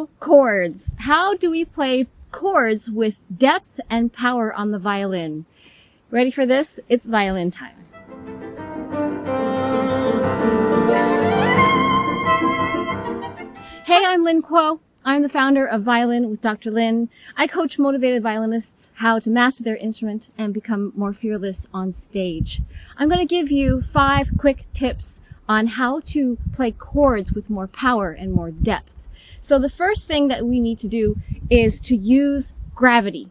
powerful chords. How do we play chords with depth and power on the violin? Ready for this? It's violin time. Hey, I'm Lynn Kuo. I'm the founder of Violin with Dr. Lynn. I coach motivated violinists how to master their instrument and become more fearless on stage. I'm going to give you 5 quick tips on how to play chords with more power and more depth. So the first thing that we need to do is to use gravity.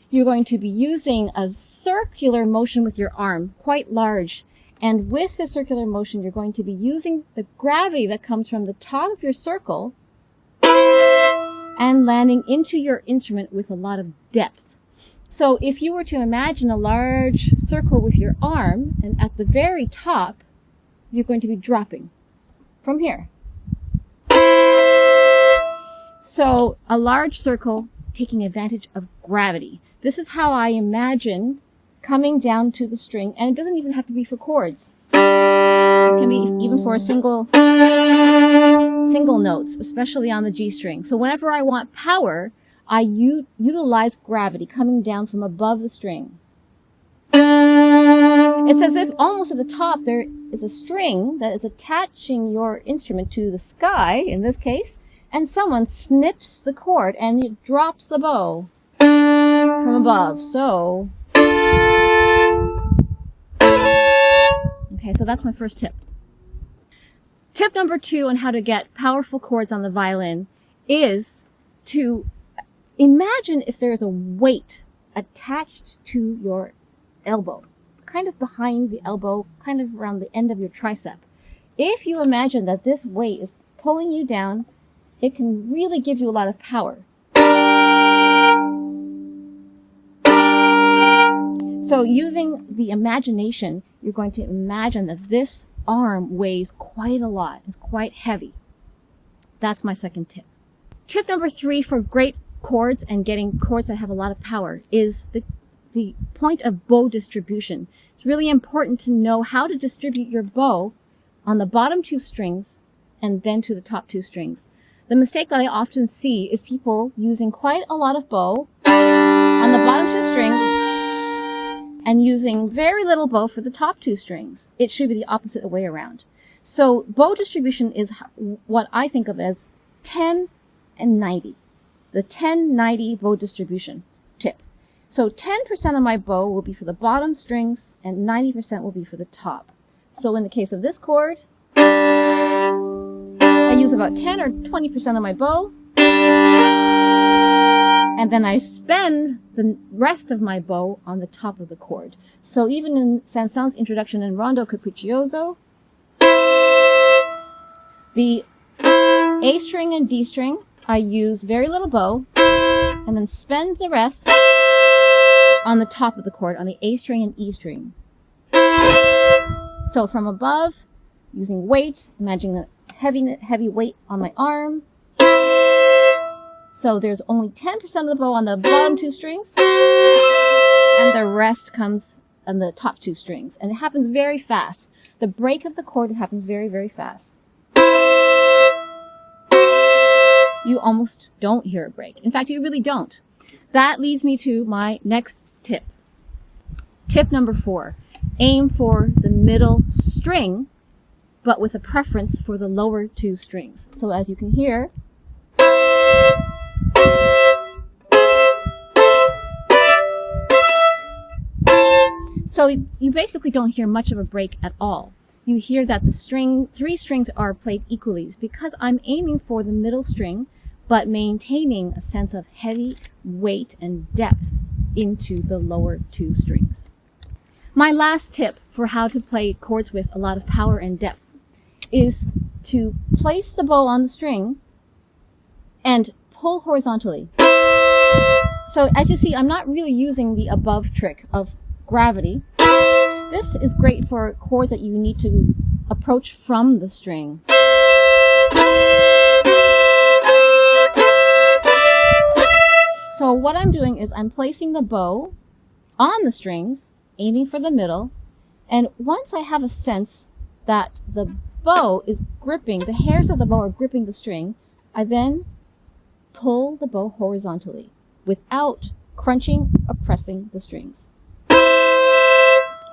You're going to be using a circular motion with your arm, quite large. And with the circular motion, you're going to be using the gravity that comes from the top of your circle and landing into your instrument with a lot of depth. So if you were to imagine a large circle with your arm, and at the very top, you're going to be dropping from here. So a large circle taking advantage of gravity. This is how I imagine coming down to the string, and it doesn't even have to be for chords. It can be even for a single notes, especially on the G string. So whenever I want power, I utilize gravity coming down from above the string. It's as if almost at the top there is a string that is attaching your instrument to the sky, in this case, and someone snips the chord and it drops the bow from above. So, okay, so that's my first tip. Tip number 2 on how to get powerful chords on the violin is to imagine if there is a weight attached to your elbow, kind of behind the elbow, kind of around the end of your tricep. If you imagine that this weight is pulling you down, it can really give you a lot of power. So using the imagination, you're going to imagine that this arm weighs quite a lot, is quite heavy. That's my second tip. Tip number 3 for great chords and getting chords that have a lot of power is the point of bow distribution. It's really important to know how to distribute your bow on the bottom 2 strings and then to the top 2 strings. The mistake that I often see is people using quite a lot of bow on the bottom 2 strings and using very little bow for the top 2 strings. It should be the opposite way around. So bow distribution is what I think of as 10 and 90. The 10-90 bow distribution tip. So 10% of my bow will be for the bottom strings and 90% will be for the top. So in the case of this chord, I use about 10 or 20% of my bow, and then I spend the rest of my bow on the top of the chord. So even in Saint-Saëns' introduction in Rondo Capriccioso, the A string and D string, I use very little bow, and then spend the rest on the top of the chord, on the A string and E string. So from above, using weight, imagining a heavy weight on my arm. So there's only 10% of the bow on the bottom 2 strings, and the rest comes on the top 2 strings. And it happens very fast. The break of the chord happens very, very fast. You almost don't hear a break. In fact, you really don't. That leads me to my next tip. Tip number 4. Aim for the middle string, but with a preference for the lower 2 strings. So as you can hear, so you basically don't hear much of a break at all. You hear that the 3 strings are played equally because I'm aiming for the middle string, but maintaining a sense of heavy weight and depth into the lower 2 strings. My last tip for how to play chords with a lot of power and depth is to place the bow on the string and pull horizontally. So as you see, I'm not really using the above trick of gravity. This is great for chords that you need to approach from the string. So what I'm doing is I'm placing the bow on the strings, aiming for the middle, and once I have a sense that the bow is gripping, the hairs of the bow are gripping the string, I then pull the bow horizontally without crunching or pressing the strings.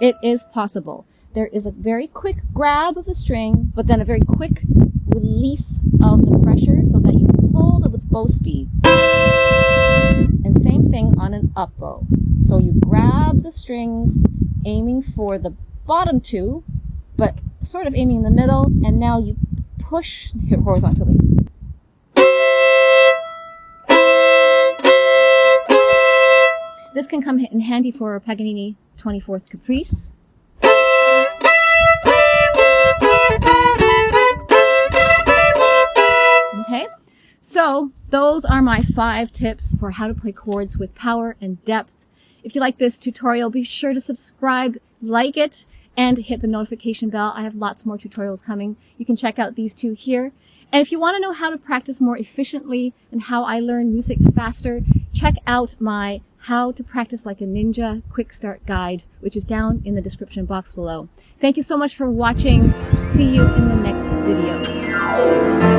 It is possible. There is a very quick grab of the string, but then a very quick release of the pressure so that you pull it with bow speed. And same thing on an up bow. So you grab the strings, aiming for the bottom two, but sort of aiming in the middle, and now you push horizontally. This can come in handy for Paganini 24th Caprice. Okay, so those are my 5 tips for how to play chords with power and depth. If you like this tutorial, be sure to subscribe, like it, and hit the notification bell. I have lots more tutorials coming. You can check out these 2 here. And if you want to know how to practice more efficiently and how I learn music faster, check out my How to Practice Like a Ninja Quick Start Guide, which is down in the description box below. Thank you so much for watching. See you in the next video.